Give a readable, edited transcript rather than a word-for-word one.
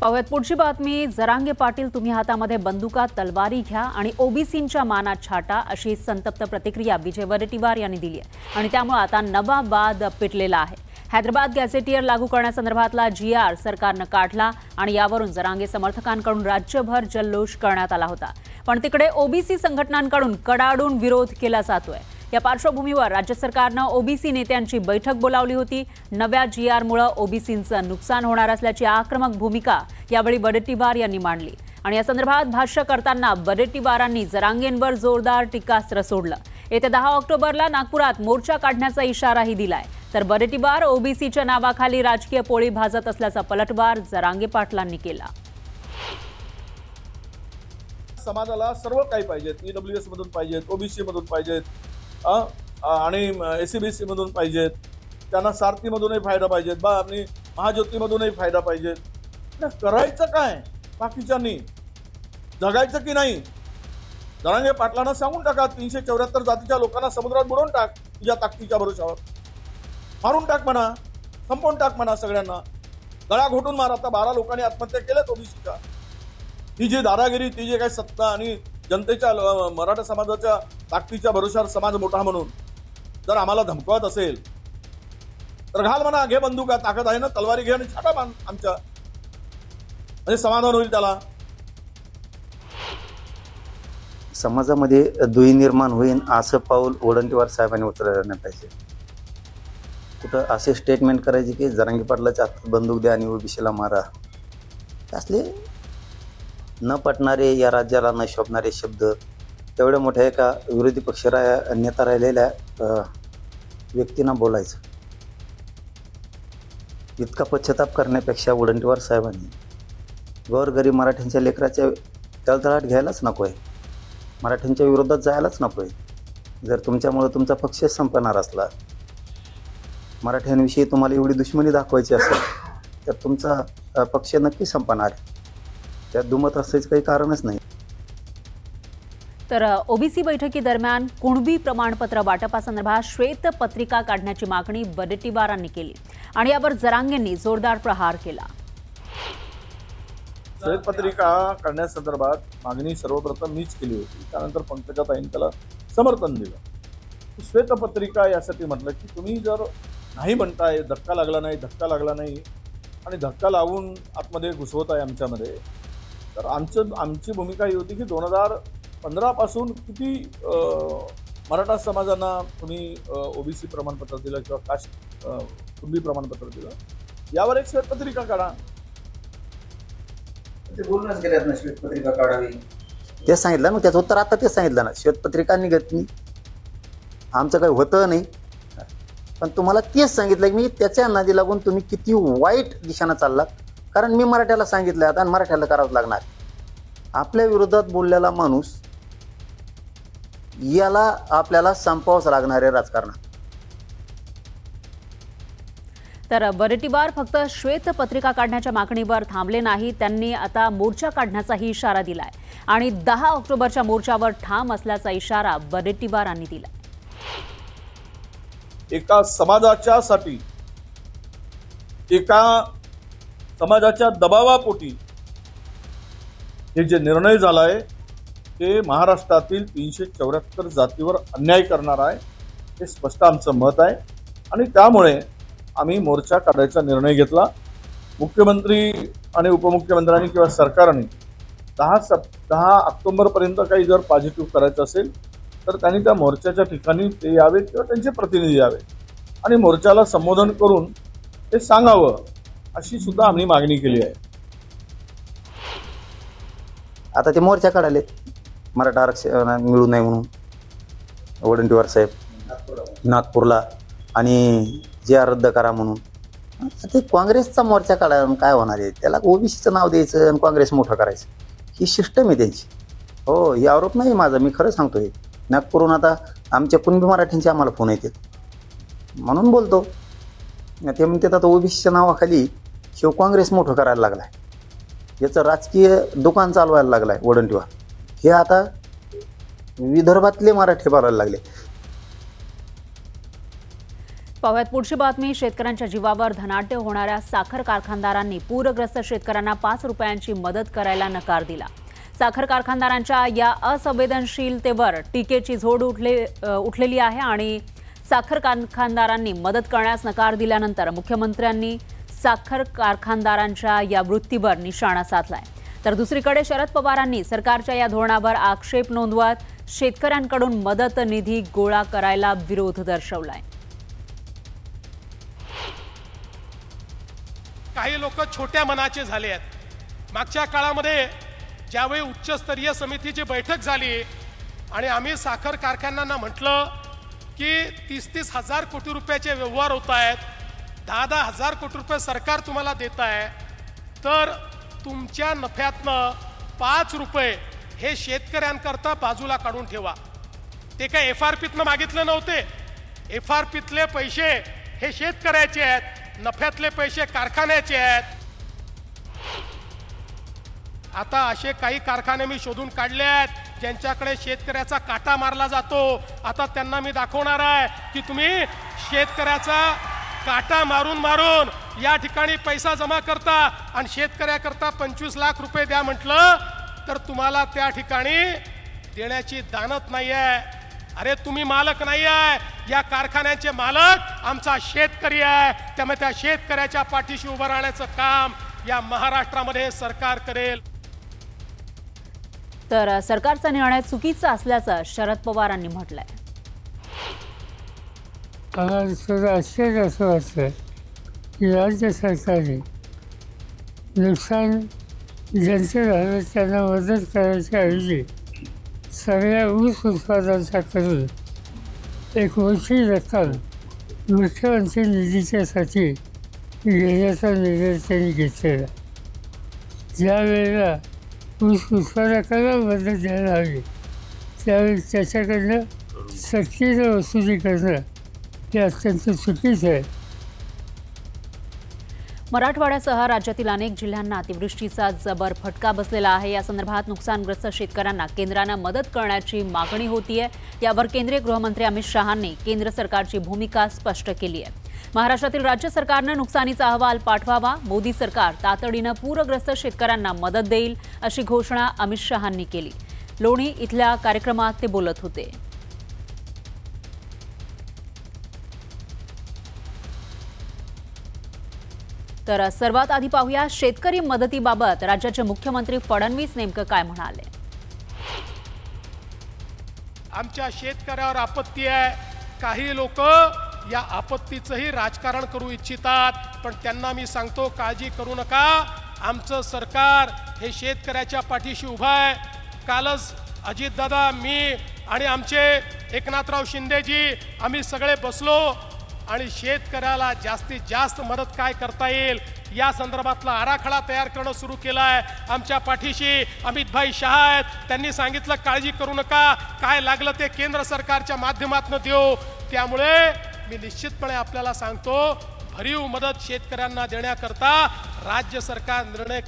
पाहूयात पुढची बातमी। जरांगे पाटील, तुम्ही हातामध्ये बंदुका तलवारी घ्या आणि ओबीसींच्या मानात छाटा, अशी संतप्त प्रतिक्रिया विजय वडेट्टीवार यांनी दिली आहे आणि त्यामुळे आता नवा वाद पेटलेला आहे। हैदराबाद गॅझेटियर लागू करण्यासंदर्भातला GR सरकारने काढला आणि यावरून जरांगे समर्थकांकडून राज्यभर जल्लोष करण्यात आला होता, पण तिकडे ओबीसी संघटनांकडून कडाडून विरोध केला जातोय। या पार्श्वभूमीवर राज्य सरकारने ओबीसी नेत्यांची बैठक बोलावली होती। नव्या GR मुळे ओबीसींचं नुकसान होणार असल्याची आक्रमक भूमिका यावेळी वडेट्टीवार यांनी मांडली आणि या संदर्भात भाष्य करताना वडेट्टीवारांनी जरांगेंवर जोरदार टीकास्त्र सोडलं। येत्या 10 ऑक्टोबरला नागपुरात मोर्चा काढण्याचा इशाराही दिलाय, तर वडेट्टीवार ओबीसीच्या नावाखाली राजकीय पोळी भाजत असल्याचा पलटवार जरांगे पाटलांनी केला। समाजाला सर्व काही पाहिजे, EWS मधून पाहिजे, ओबीसी मधून पाहिजे आणि SCBC मधून पाहिजे, त्यांना सारथी मधूनही फायदा पाहिजे, आणि महाज्योती मधूनही फायदा पाहिजे। करायचं काय? बाकीच्यांनी जगायचं की नाही? जरांगे पाटलांना सांगून टाका, 374 जातीच्या लोकांना समुद्रात बुडवून टाक, तुझ्या ताकदीच्या भरोशावर मारून टाक म्हणा, संपवून टाक म्हणा, सगळ्यांना गळा घोटून मार। आता 12 लोकांनी आत्महत्या केल्यात ओबीसीच्या। ती जी दादागिरी, ती जी काही सत्ता आणि जनतेच्या मराठा समाजाच्या ताकदीच्या भरोशावर समाज मोठा म्हणून जर आम्हाला धमकवत असेल तर घाल म्हणा, घे बंदुका, ताकद आहे ना, तलवारी घे आणि छाटा आमच्या, म्हणजे समाधान होईल त्याला। समाजामध्ये दुही निर्माण होईल असं पाऊल वडेट्टीवार साहेबांनी उचलायला नाही पाहिजे। कुठं असे स्टेटमेंट करायचे की जरांगे पाटलाच्या हातात बंदूक द्या आणि ओबीसीला मारा, असले न पटणारे, या राज्याला न शोभणारे शब्द एवढ्या मोठ्या एका विरोधी पक्ष नेता राहिलेल्या व्यक्तींना बोलायचं, इतका पश्चाताप करण्यापेक्षा वडेट्टीवार साहेबांनी गोरगरीब मराठ्यांच्या लेकराच्या तळतळाट घ्यायलाच नको आहे, मराठ्यांच्या विरोधात जायलाच नको आहे। जर तुमच्यामुळे तुमचा पक्ष संपणार असला, मराठ्यांविषयी तुम्हाला एवढी दुश्मनी दाखवायची असेल तर तुमचा पक्ष नक्की संपणार, त्यात दुमत असायचं काही कारणच नाही। तर ओबीसी बैठकीदरम्यान कुणबी प्रमाणपत्र वाटपासंदर्भात श्वेत पत्रिका काढण्याची मागणी वडेट्टीवारांनी केली आणि यावर जरांगेंनी जोरदार प्रहार केला। श्वेतपत्रिका काढण्यासंदर्भात मागणी सर्वप्रथम मीच केली होती, त्यानंतर पंकजाताईंनी त्याला समर्थन दिलं। श्वेतपत्रिका यासाठी म्हटलं की तुम्ही जर नाही म्हणताय, धक्का लागला नाही आणि धक्का लावून आतमध्ये घुसवताय आमच्यामध्ये, तर आमची भूमिका ही होती की 2015 पासून किती मराठा समाजांना तुम्ही ओबीसी प्रमाणपत्र दिलं किंवा कास्ट कुणबी प्रमाणपत्र दिलं, यावर एक श्वेतपत्रिका काढा। ते बोलूनच गेल्यात ना, श्वेतपत्रिका काढावी ते सांगितलं ना, त्याचं उत्तर आता ते सांगितलं ना, श्वेतपत्रिका निघत नाही, आमचं काही होतं नाही, पण तुम्हाला तेच सांगितलं की मी त्याच्या नादी लागून तुम्ही किती वाईट दिशेनं चाललात, कारण मी मराठ्याला सांगितलं आता आणि मराठ्याला करावंच लागणार। आपल्या विरोधात बोललेला माणूस याला आपल्याला संपवावंच लागणार आहे राजकारणात। तर वडेट्टीवार फक्त श्वेत पत्रिका काढण्याच्या मागणीवर थांबले नाही, त्यांनी आता मोर्चा काढण्याचाही इशारा दिलाय आणि 10 ऑक्टोबरच्या मोर्चावर ठाम असल्याचा इशारा वडेट्टीवारांनी दिला। एका समाजाच्यासाठी, एका समाजाच्या दबावापोटी हे जे निर्णय झालाय ते महाराष्ट्रातील 374 जातीवर अन्याय करणार आहे, हे स्पष्ट आमचं मत आहे आणि त्यामुळे आम्ही मोर्चा काढायचा निर्णय घेतला। मुख्यमंत्री आणि उपमुख्यमंत्र्यांनी किंवा सरकारने 10 ऑक्टोबरपर्यंत काही जर पॉझिटिव्ह करायचं असेल तर त्यांनी त्या मोर्चाच्या ठिकाणी ते यावेत किंवा त्यांचे प्रतिनिधी यावेत आणि मोर्चाला संबोधन करून ते सांगावं, अशी सुद्धा आम्ही मागणी केली आहे। आता ते मोर्चा काढाले मराठा आरक्षण मिळू नये म्हणून वडेट्टीवार साहेब नागपूरला, आणि GR रद्द करा म्हणून, ते काँग्रेसचा मोर्चा काढायला काय होणार आहे? त्याला ओबीसीचं नाव द्यायचं आणि काँग्रेस मोठं करायचं, ही सिस्टम आहे त्यांची। हो, ही आरोप नाही माझा, मी खरं सांगतोय। नागपूरहून आता आमच्या कुणबी मराठ्यांचे आम्हाला फोन येतात म्हणून बोलतो, ते म्हणतात आता ओबीसीच्या नावाखाली शिव काँग्रेस मोठं करायला लागलाय, याचं राजकीय दुकान चालवायला लागलाय वडेट्टीवार, हे आता विदर्भातले मराठी बोलायला लागले। पाहुयात पुढची बातमी. शेतकऱ्यांच्या जीवावर धनाढ्य होणाऱ्या साखर कारखानदारांनी पूरग्रस्त शेतकऱ्यांना 5 रुपयांची मदत करायला नकार दिला. साखर कारखानदारांच्या या असंवेदनशीलतेवर टीकेची झोड उठलेली आहे आणि साखर कारखानदारांनी मदत करण्यास नकार दिल्यानंतर मुख्यमंत्र्यांनी साखर कारखानदारांच्या या वृत्तीवर निशाणा साधलाय. तर दुसरीकडे शरद पवारांनी सरकारच्या या धोरणावर आक्षेप नोंदवत शेतकऱ्यांकडून मदत निधी गोळा करायला विरोध दर्शवलाय. काही लोक छोट्या मनाचे झाले आहेत. मागच्या काळामध्ये ज्यावेळी उच्चस्तरीय समितीची बैठक झाली आणि आम्ही साखर कारखान्यांना म्हटलं की 30-30 हजार कोटी रुपयाचे व्यवहार होत आहेत, 10-10 हजार कोटी रुपये सरकार तुम्हाला देत आहे, तर तुमच्या नफ्यातनं 5 रुपये हे शेतकऱ्यांकरता बाजूला काढून ठेवा. ते काय FRPतनं मागितले नव्हते. FRPतले पैसे हे शेतकऱ्याचे आहेत, नफ्यातले पैसे कारखान्याचे आहेत. आता असे काही कारखाने मी शोधून काढले आहेत ज्यांच्याकडे शेतकऱ्याचा काटा मारला जातो. आता त्यांना मी दाखवणार आहे की तुम्ही शेतकऱ्याचा काटा मारून मारून या ठिकाणी पैसा जमा करता आणि शेतकऱ्याकरता 25 लाख रुपये द्या म्हटलं तर तुम्हाला त्या ठिकाणी देण्याची दानत नाही आहे. अरे तुम्ही मालक नाही आहे, या कारखान्याचे मालक आमचा शेतकरी आहे. त्यामुळे त्या शेतकऱ्याच्या पाठीशी उभं राहण्याचं काम या महाराष्ट्रामध्ये सरकार करेल. तर सरकारचा निर्णय चुकीचा असल्याचं शरद पवारांनी म्हटलंय. आम्हाला सुद्धा आश्चर्य असं वाटतं की राज्य सरकारने नुकसान ज्यांचे झालं त्यांना मदत करायच्या ऐवजी सगळ्या ऊस उत्पादनाच्याकडून एक मोठी रक्कम मुख्यमंत्री निधीच्यासाठी घेण्याचा निर्णय त्यांनी घेतलेला. ज्या वेळेला ऊस उत्पादकाला मदत द्यायला हवी त्यावेळी त्याच्याकडनं सक्तीनं वसुली करणं हे अत्यंत चुकीचं आहे. मराठवाड्यासह राज्यातील अनेक जिल्ह्यांना अतिवृष्टीचा जबर फटका बसलेला आहे. या संदर्भात नुकसानग्रस्त शेतकऱ्यांना केंद्रानं मदत करण्याची मागणी होतीये. यावर केंद्रीय गृहमंत्री अमित शहांनी केंद्र सरकारची भूमिका स्पष्ट केली आहे. महाराष्ट्रातील राज्य सरकारनं नुकसानीचा अहवाल पाठवावा. मोदी सरकार तातडीनं पूरग्रस्त शेतकऱ्यांना मदत देईल अशी घोषणा अमित शहांनी केली. लोणी इथल्या कार्यक्रमात ते बोलत होते. तर सर्वात आधी पाहूया शेतकरी मदतीबाबत राज्याचे मुख्यमंत्री फडणवीस नेमकं काय म्हणाले. आमच्या शेतकऱ्यावर आपत्ती आहे. काही लोक या आपत्तीचंही राजकारण करू इच्छितात, पण त्यांना मी सांगतो काळजी करू नका. आमचं सरकार हे शेतकऱ्याच्या पाठीशी उभं आहे. कालच अजितदादा, मी आणि आमचे एकनाथराव शिंदेजी आम्ही सगळे बसलो आणि शेतकऱ्याला जास्तीत जास्त मदत काय करता येईल या संदर्भातला आराखडा तयार करणं सुरू केलं आहे. आमच्या पाठीशी अमितभाई शहा आहेत. त्यांनी सांगितलं काळजी करू नका, काय लागलं ते केंद्र सरकारच्या माध्यमातून देऊ. त्यामुळे मी निश्चितपणे आपल्याला सांगतो भरीव मदत शेतकऱ्यांना देण्याकरता राज्य सरकार निर्णय